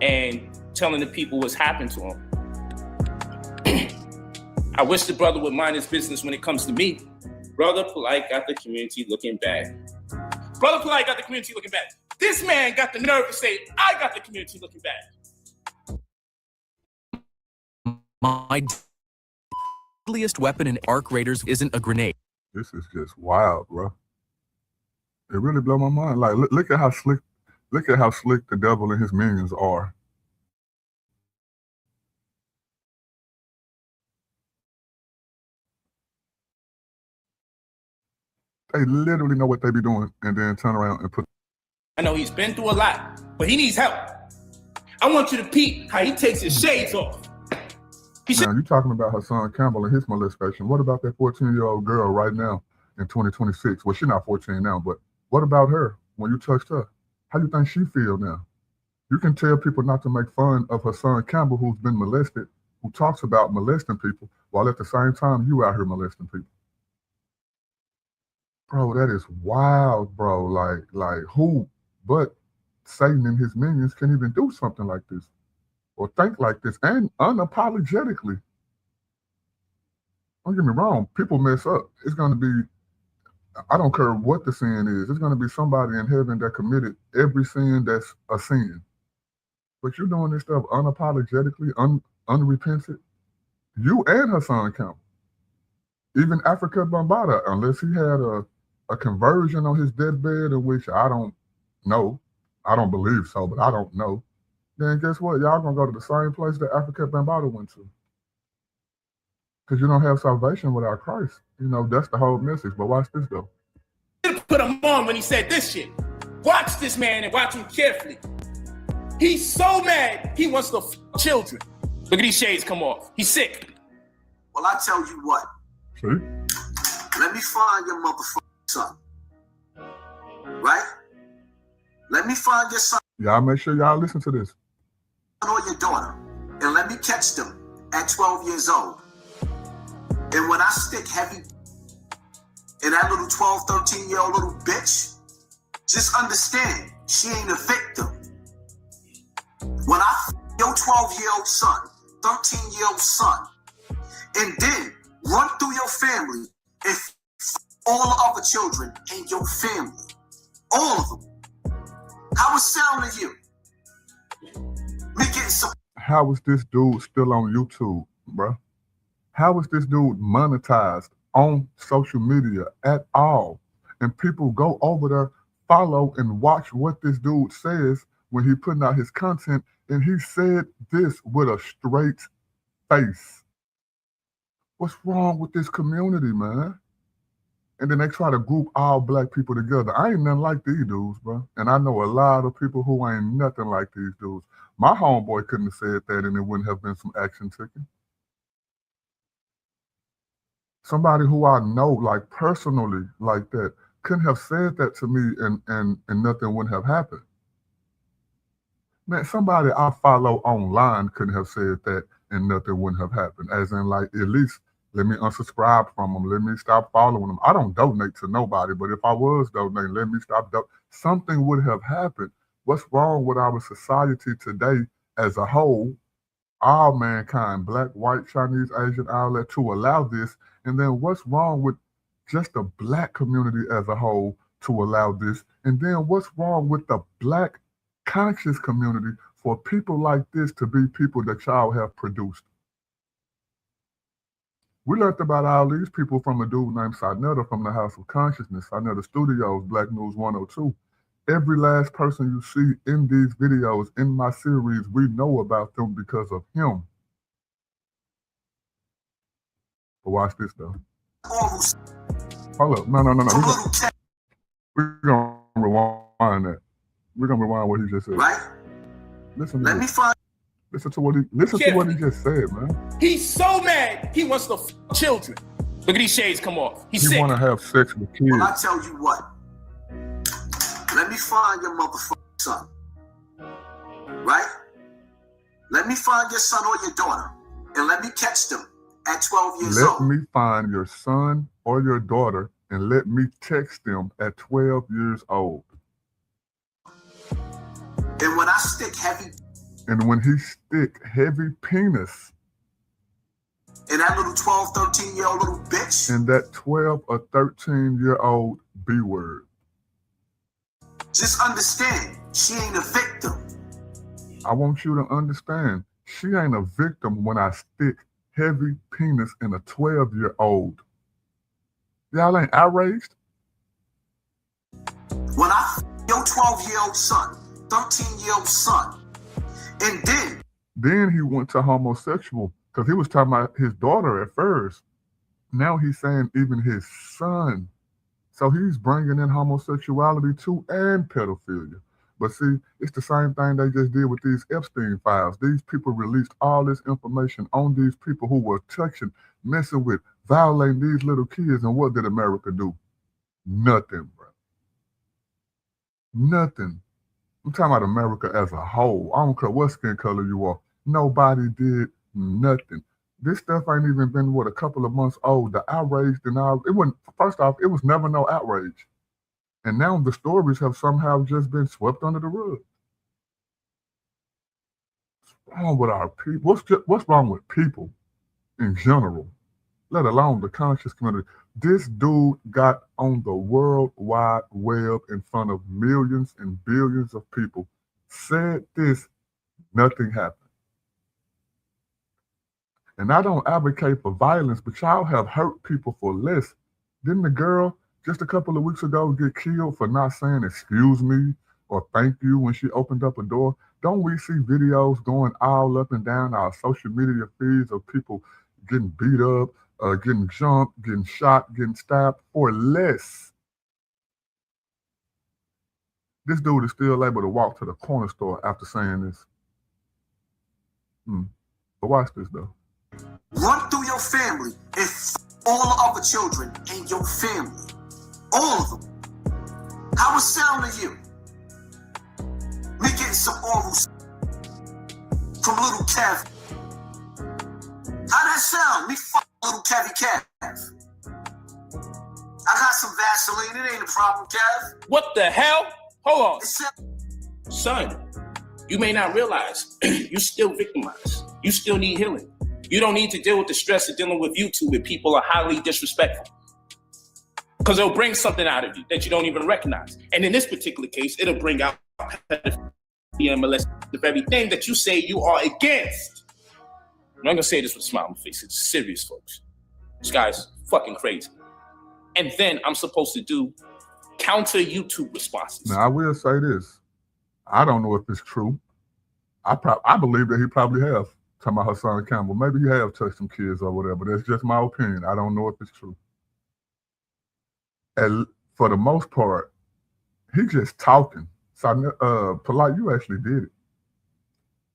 and telling the people what's happened to him. I wish the brother would mind his business when it comes to me. Brother Polight got the community looking bad. Brother Polight got the community looking bad. This man got the nerve to say, I got the community looking bad. My deadliest weapon in arc raiders isn't a grenade. This is just wild, bro. It really blew my mind. Like, look at how slick the devil and his minions are. They literally know what they be doing and then turn around and put. I know he's been through a lot, but he needs help. I want you to peep how he takes his shades off. Now, you're talking about Hassan Campbell and his molestation. What about that 14-year-old girl right now in 2026? Well, she's not 14 now, but what about her when you touched her? How do you think she feel now? You can tell people not to make fun of Hassan Campbell, who's been molested, who talks about molesting people, while at the same time you out here molesting people. Bro, that is wild, bro. Like who but Satan and his minions can even do something like this or think like this and unapologetically. Don't get me wrong, people mess up. It's going to be, I don't care what the sin is, it's going to be somebody in heaven that committed every sin that's a sin. But you're doing this stuff unapologetically, unrepentant. You and Hassan Campbell. Even Africa Bambaataa, unless he had a conversion on his deathbed, in which I don't know, I don't believe so, but I don't know, then guess what? Y'all gonna go to the same place that Africa Bambaataa went to. Because you don't have salvation without Christ. You know, that's the whole message. But watch this though. Put him on when he said this shit. Watch this man and watch him carefully. He's so mad, he wants to f children. Look at these shades come off. He's sick. Well, I tell you what. See? Let me find your motherfucking son. Right? Let me find your son. Y'all make sure y'all listen to this. Or your daughter. And let me catch them at 12 years old. And when I stick heavy in that little 12, 13-year-old little bitch, just understand, she ain't a victim. When I your 12-year-old son, 13-year-old son, and then run through your family and all the other children in your family, all of them, how it sound to you? Me getting some. How is this dude still on YouTube, bro? How is this dude monetized on social media at all? And people go over there, follow, and watch what this dude says when he putting out his content. And he said this with a straight face. What's wrong with this community, man? And then they try to group all black people together. I ain't nothing like these dudes, bro. And I know a lot of people who ain't nothing like these dudes. My homeboy couldn't have said that and it wouldn't have been some action taken. Somebody who I know, like personally, like that, couldn't have said that to me and nothing wouldn't have happened. Man, somebody I follow online couldn't have said that and nothing wouldn't have happened. As in, like, at least let me unsubscribe from them. Let me stop following them. I don't donate to nobody, but if I was donating, let me stop. Something would have happened. What's wrong with our society today as a whole, all mankind, black, white, Chinese, Asian, all that, to allow this? And then what's wrong with just the black community as a whole to allow this? And then what's wrong with the black conscious community for people like this to be people that y'all have produced? We learned about all these people from a dude named Sinetta from the House of Consciousness, Sinetta Studios, Black News 102. Every last person you see in these videos, in my series, we know about them because of him. But watch this though. Hold up. No. We're going to rewind that. We're going to rewind what he just said. Right? Listen to Let me find. Listen to what he just said, man. He's so mad. He wants to f children. Look at these shades come off. He's sick. He want to have sex with kids. Well, I tell you what. Let me find your motherfucking son. Right? Let me find your son or your daughter, and let me catch them at 12 years old. Let me find your son or your daughter, and let me text them at 12 years old. And when I stick heavy. And when he stick heavy penis. And that little 12, 13-year-old little bitch. And that 12 or 13-year-old B-word. Just understand, she ain't a victim. I want you to understand, she ain't a victim when I stick heavy penis in a 12-year-old. Y'all ain't outraged? When I your 12-year-old son, 13-year-old son, and then he went to homosexual, because he was talking about his daughter at first. Now he's saying even his son. So he's bringing in homosexuality too and pedophilia. But see, it's the same thing they just did with these Epstein files. These people released all this information on these people who were touching, messing with, violating these little kids. And what did America do? Nothing, bro. Nothing. I'm talking about America as a whole. I don't care what skin color you are. Nobody did nothing. This stuff ain't even been, a couple of months old. The outrage and all, it wasn't, first off, it was never no outrage. And now the stories have somehow just been swept under the rug. What's wrong with our people? What's wrong with people in general, let alone the conscious community? This dude got on the World Wide Web in front of millions and billions of people, said this, nothing happened. And I don't advocate for violence, but y'all have hurt people for less. Didn't the girl just a couple of weeks ago get killed for not saying excuse me or thank you when she opened up a door? Don't we see videos going all up and down our social media feeds of people getting beat up, getting jumped, getting shot, getting stabbed for less? This dude is still able to walk to the corner store after saying this. But watch this though. Run through your family and all the other children in your family. All of them. How it sound to you? Me getting some oral from little Kev. How that sound? Me fuck little Kevy Kev. I got some Vaseline. It ain't a problem, Kev. What the hell? Hold on. Son, you may not realize you're still victimized. You still need healing. You don't need to deal with the stress of dealing with YouTube where people are highly disrespectful. Because it'll bring something out of you that you don't even recognize. And in this particular case, it'll bring out pedophilia and molestation, the very thing that you say you are against. I'm not going to say this with a smile on my face. It's serious, folks. This guy's fucking crazy. And then I'm supposed to do counter YouTube responses. Now, I will say this. I don't know if it's true. I believe that he probably have. Talking about Hassan Campbell. Maybe he have touched some kids or whatever. That's just my opinion. I don't know if it's true. And for the most part, he just talking. So, Polight, you actually did it.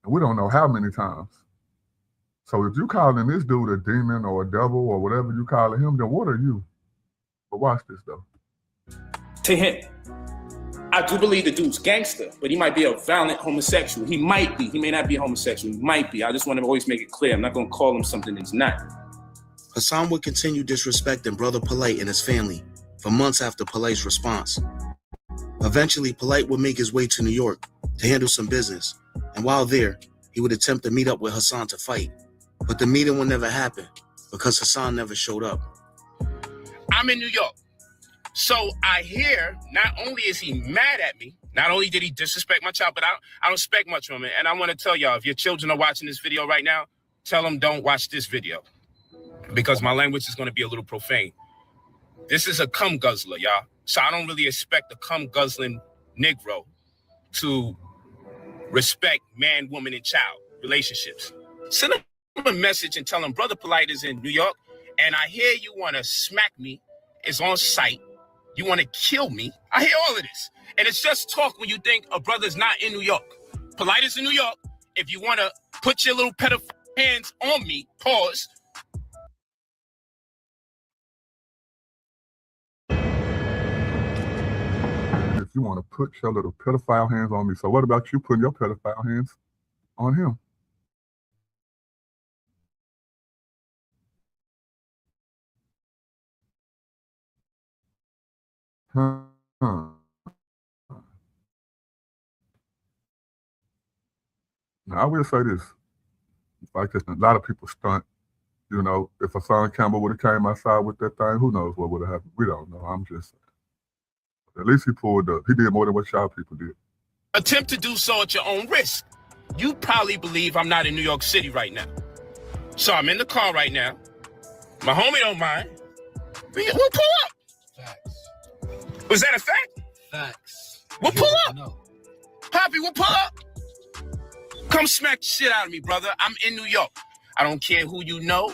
And we don't know how many times. So if you calling this dude a demon or a devil or whatever you calling him, then what are you? But watch this, though. To him, I do believe the dude's gangster, but he might be a violent homosexual. He might be. He may not be homosexual. He might be. I just want to always make it clear. I'm not going to call him something that he's not. Hassan would continue disrespecting Brother Polight and his family for months after Polight's response. Eventually, Polight would make his way to New York to handle some business, and while there, he would attempt to meet up with Hassan to fight. But the meeting would never happen because Hassan never showed up. I'm in New York. So I hear not only is he mad at me, not only did he disrespect my child, but I don't expect much from him. And I want to tell y'all, if your children are watching this video right now, tell them don't watch this video because my language is going to be a little profane. This is a cum guzzler, y'all. So I don't really expect a cum guzzling Negro to respect man, woman, and child relationships. Send him a message and tell him Brother Polight is in New York, and I hear you want to smack me is on site. You want to kill me. I hear all of this. And it's just talk when you think a brother's not in New York. Polight is in New York. If you want to put your little pedophile hands on me, pause. If you want to put your little pedophile hands on me, so what about you putting your pedophile hands on him? Huh. Now, I will say this. Like this, a lot of people stunt. You know, if Hassan Campbell would have came outside with that thing, who knows what would have happened? We don't know. I'm just saying. At least he pulled up. He did more than what y'all people did. Attempt to do so at your own risk. You probably believe I'm not in New York City right now. So I'm in the car right now. My homie don't mind. We'll pull up. Facts. Was that a fact? Facts. We'll pull up. Poppy, we'll pull up. Come smack the shit out of me, brother. I'm in New York. I don't care who you know.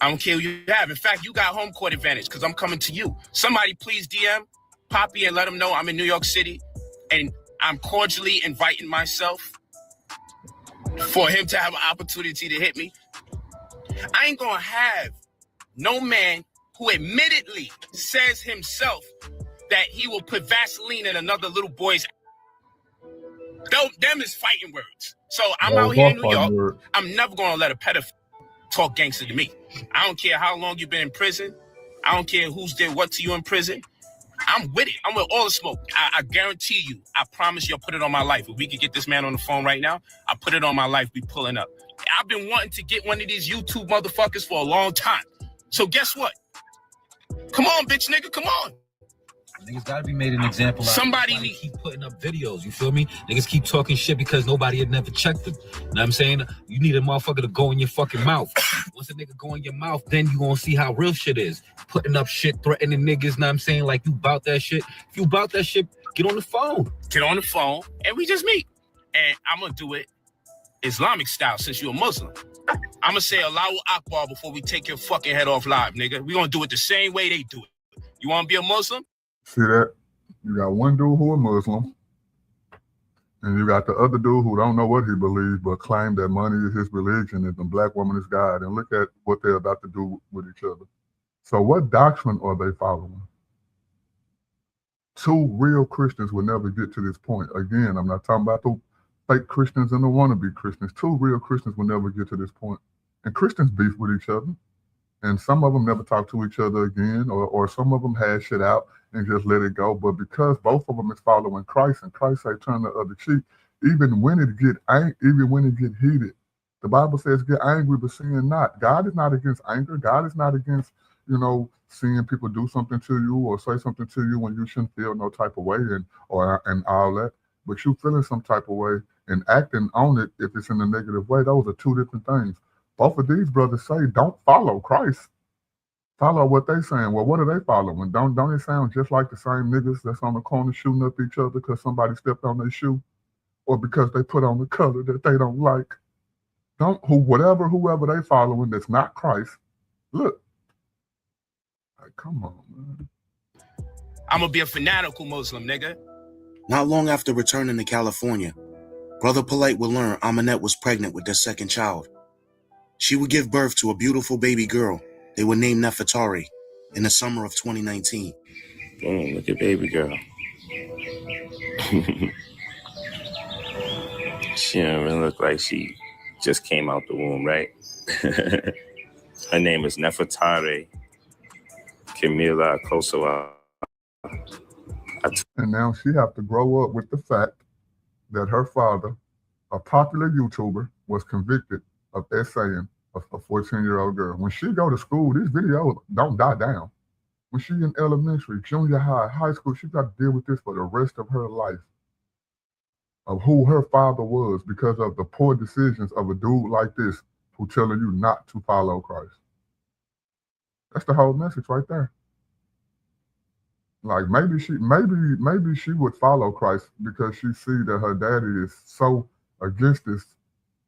I don't care who you have. In fact, you got home court advantage because I'm coming to you. Somebody please DM Poppy and let him know I'm in New York City. And I'm cordially inviting myself for him to have an opportunity to hit me. I ain't gonna have no man who admittedly says himself that he will put Vaseline in another little boy's. Them is fighting words. So I'm out here in New York. I'm never gonna let a pedophile talk gangster to me. I don't care how long you've been in prison. I don't care who's did what to you in prison. I'm with it. I'm with all the smoke. I guarantee you, I promise you I'll put it on my life. If we could get this man on the phone right now, I'll put it on my life. We pulling up. I've been wanting to get one of these YouTube motherfuckers for a long time. So guess what? Come on, bitch nigga, come on. Niggas gotta be made an example. Somebody need keep putting up videos. You feel me? Niggas keep talking shit because nobody had never checked them. You know what I'm saying? You need a motherfucker to go in your fucking mouth. Once a nigga go in your mouth, then you gonna see how real shit is. Putting up shit, threatening niggas. Know what I'm saying? Like you bout that shit. If you bout that shit, get on the phone. Get on the phone and we just meet. And I'm gonna do it Islamic style since you're a Muslim. I'm gonna say Allahu Akbar before we take your fucking head off live, nigga. We gonna do it the same way they do it. You wanna be a Muslim? See that? You got one dude who a Muslim, and you got the other dude who don't know what he believes, but claim that money is his religion and the black woman is God. And look at what they're about to do with each other. So what doctrine are they following? Two real Christians will never get to this point. Again, I'm not talking about the fake Christians and the wannabe Christians. Two real Christians will never get to this point. And Christians beef with each other. And some of them never talk to each other again, or some of them hash shit out and just let it go. But because both of them is following Christ, and Christ say turn the other cheek, even when it get heated, the Bible says get angry but sin not. God is not against anger. God is not against, seeing people do something to you or say something to you when you shouldn't feel no type of way and all that. But you feeling some type of way and acting on it if it's in a negative way, those are two different things. Both of these brothers say don't follow Christ. Follow what they saying. Well, what are they following? Don't it sound just like the same niggas that's on the corner shooting up each other because somebody stepped on their shoe or because they put on the color that they don't like? Whoever they following that's not Christ, look. Like, come on, man. I'm gonna be a fanatical Muslim, nigga. Not long after returning to California, Brother Polight would learn Aminette was pregnant with their second child. She would give birth to a beautiful baby girl they would name Nefertari in the summer of 2019. Damn, look at baby girl. She don't even look like she just came out the womb, right? Her name is Nefertari Camila Kosowa. And now she have to grow up with the fact that her father, a popular YouTuber, was convicted of essaying a 14-year-old girl. When she go to school, these videos don't die down. When she in elementary, junior high, high school, she got to deal with this for the rest of her life. Of who her father was because of the poor decisions of a dude like this who telling you not to follow Christ. That's the whole message right there. Like maybe she would follow Christ because she see that her daddy is so against this,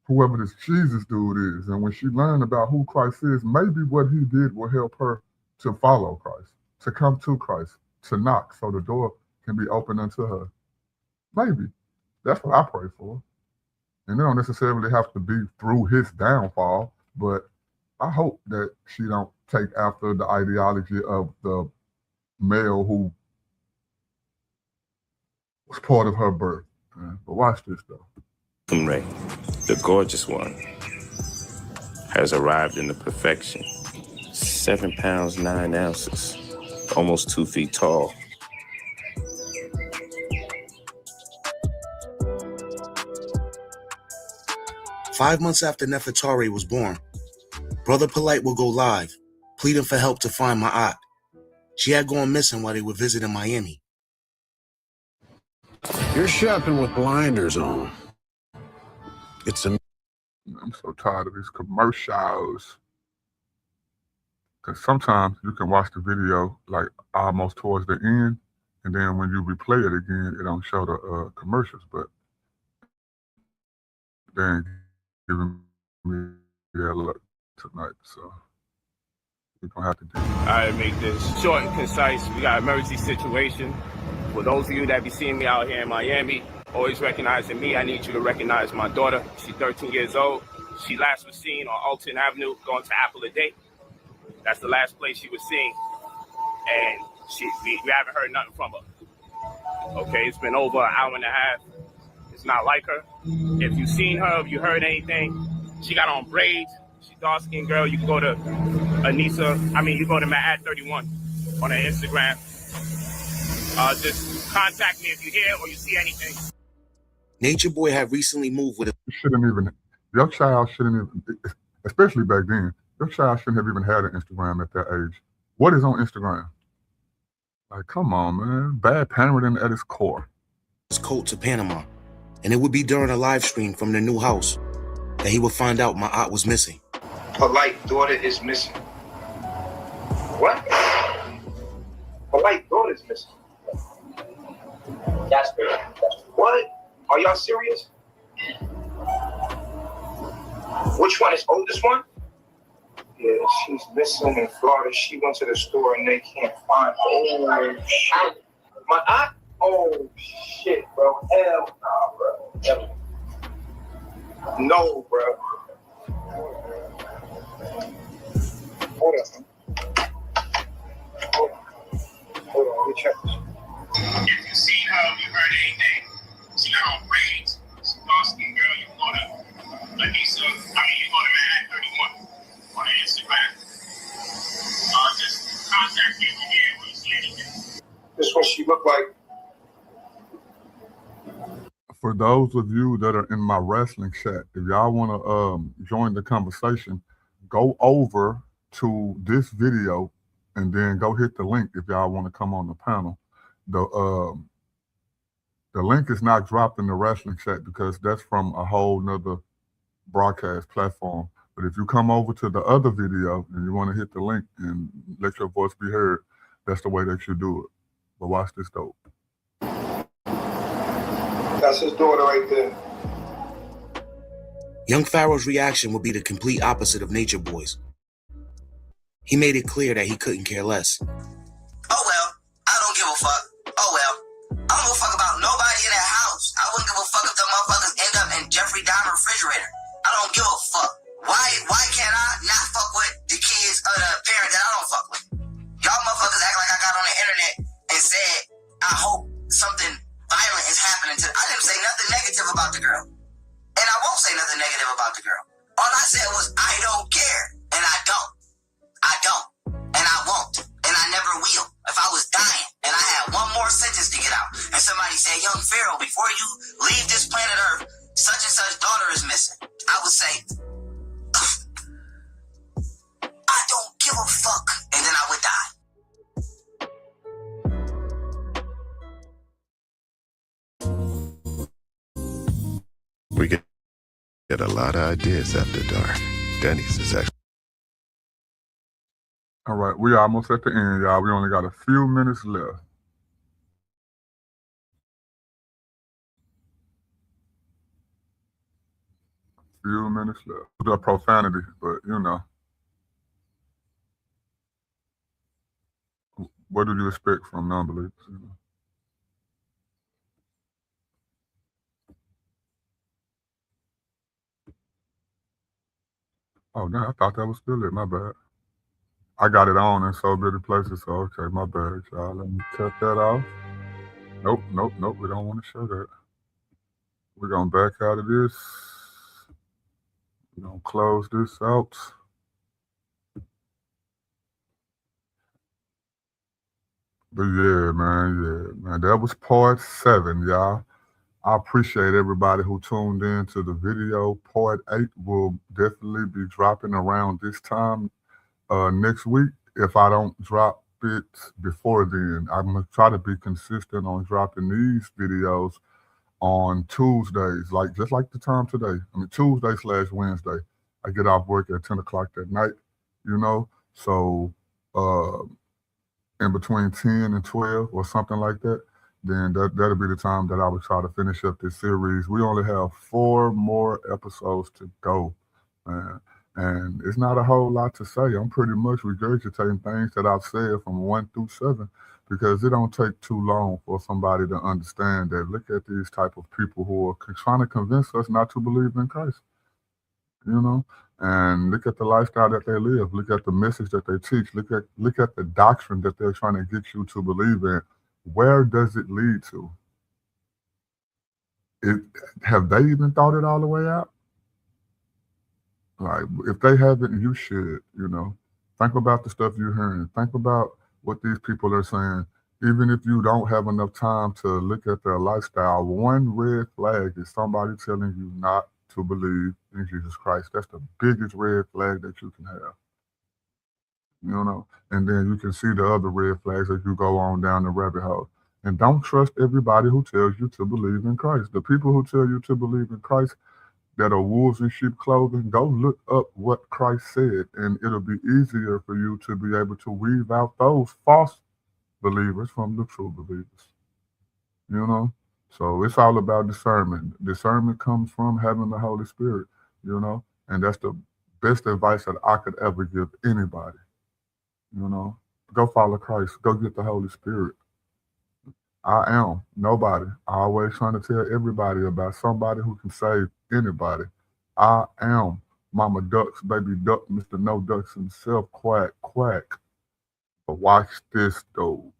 whoever this Jesus dude is. And when she learned about who Christ is, maybe what he did will help her to follow Christ, to come to Christ, to knock so the door can be opened unto her. Maybe. That's what I pray for. And it don't necessarily have to be through his downfall, but I hope that she don't take after the ideology of the male who was part of her birth. But watch this though. Ray, the gorgeous one, has arrived in the perfection. 7 pounds, 9 ounces, almost 2 feet tall. Five months after Nefertari was born, Brother Polight will go live, pleading for help to find my aunt. She had gone missing while they were visiting Miami. You're shopping with blinders on. I'm so tired of these commercials. Because sometimes you can watch the video like almost towards the end, and then when you replay it again, it don't show the commercials, but they ain't giving me that luck tonight, so we're going to have to do it. All right, make this short and concise. We got an emergency situation. For those of you that be seeing me out here in Miami, always recognizing me, I need you to recognize my daughter. She's 13 years old. She last was seen on Alton Avenue going to Apple a Day. That's the last place she was seen. And we haven't heard nothing from her. Okay, it's been over an hour and a half. It's not like her. If you've seen her, if you heard anything, she got on braids. She's a dark-skinned girl. You can go to you go to Matt31 on her Instagram. Just contact me if you hear or you see anything. Nature Boy had recently moved with Your child shouldn't even, especially back then, your child shouldn't have even had an Instagram at that age. What is on Instagram? Like, come on, man. Bad parenting at its core. his coat to Panama, and it would be during a live stream from their new house that he would find out my aunt was missing. Polight daughter is missing. What? Polight daughter is missing. That's good. What? Are y'all serious? Which one is oldest one? Yeah, she's missing in Florida. She went to the store and they can't find her. Oh, shit. My aunt? Oh, shit, bro. Hell nah, bro. No, bro. Hold on. Hold on, let me check this. If you see her, you heard anything, she got on braids. She's a dark-skinned girl. You can go to Anissa. You go to Matt31 on Instagram. Just contact me if you hear or you see anything. This is what she looked like. For those of you that are in my wrestling chat, if y'all want to join the conversation, go over to this video and then go hit the link if y'all want to come on the panel. The link is not dropped in the wrestling chat because that's from a whole nother broadcast platform. But if you come over to the other video and you want to hit the link and let your voice be heard, that's the way that you do it. But watch this though. That's his daughter right there. Young Pharaoh's reaction would be the complete opposite of Nature Boy's. He made it clear that he couldn't care less. Oh well, I don't give a fuck. Oh well, I don't give a fuck about nobody in that house. I wouldn't give a fuck if the motherfuckers end up in Jeffrey Dahmer's refrigerator. I don't give a fuck. Why can't I not fuck with the kids of the parent that I don't fuck with? Y'all motherfuckers act like I got on the internet and said, I hope something violent is happening to. I didn't say nothing negative about the girl. And I won't say nothing negative about the girl. All I said was, I don't care. And I don't. I don't. And I won't. And I never will. If I was dying and I had one more sentence to get out and somebody said, young Pharaoh, before you leave this planet Earth, such and such daughter is missing, I would say, I don't give a fuck. And then I would die. We get a lot of ideas after dark. Denny's is actually. All right, we almost at the end, y'all. We only got a few minutes left. Few minutes left. The profanity, but you know. What do you expect from non-believers? You know? Oh, no, I thought that was still it. My bad. I got it on in so many places. So, okay, my bad, y'all. Let me cut that off. Nope, nope, nope. We don't want to show that. We're going to back out of this. We're going to close this out. But yeah, man. That was part 7, y'all. I appreciate everybody who tuned in to the video. Part 8 will definitely be dropping around this time next week. If I don't drop it before then, I'm going to try to be consistent on dropping these videos on Tuesdays, just like the time today. I mean, Tuesday/Wednesday. I get off work at 10 o'clock that night, you know? So, in between 10 and 12 or something like that, then that'll be the time that I would try to finish up this series. We only have 4 more episodes to go, man. And it's not a whole lot to say. I'm pretty much regurgitating things that I've said from 1 through 7 because it don't take too long for somebody to understand that. Look at these type of people who are trying to convince us not to believe in Christ, you know? And look at the lifestyle that they live. Look at the message that they teach. Look at the doctrine that they're trying to get you to believe in. Where does it lead to? Have they even thought it all the way out? Like, if they haven't, you should, you know. Think about the stuff you're hearing. Think about what these people are saying. Even if you don't have enough time to look at their lifestyle, one red flag is somebody telling you not to believe in Jesus Christ. That's the biggest red flag that you can have. You know, and then you can see the other red flags as you go on down the rabbit hole. And don't trust everybody who tells you to believe in Christ. The people who tell you to believe in Christ that are wolves in sheep clothing, go look up what Christ said, and it'll be easier for you to be able to weave out those false believers from the true believers. You know? So it's all about discernment. Discernment comes from having the Holy Spirit, you know? And that's the best advice that I could ever give anybody. You know? Go follow Christ. Go get the Holy Spirit. I am nobody. I always trying to tell everybody about somebody who can save anybody. I am Mama Ducks, Baby Duck, Mr. No Ducks himself, quack, quack. But watch this though.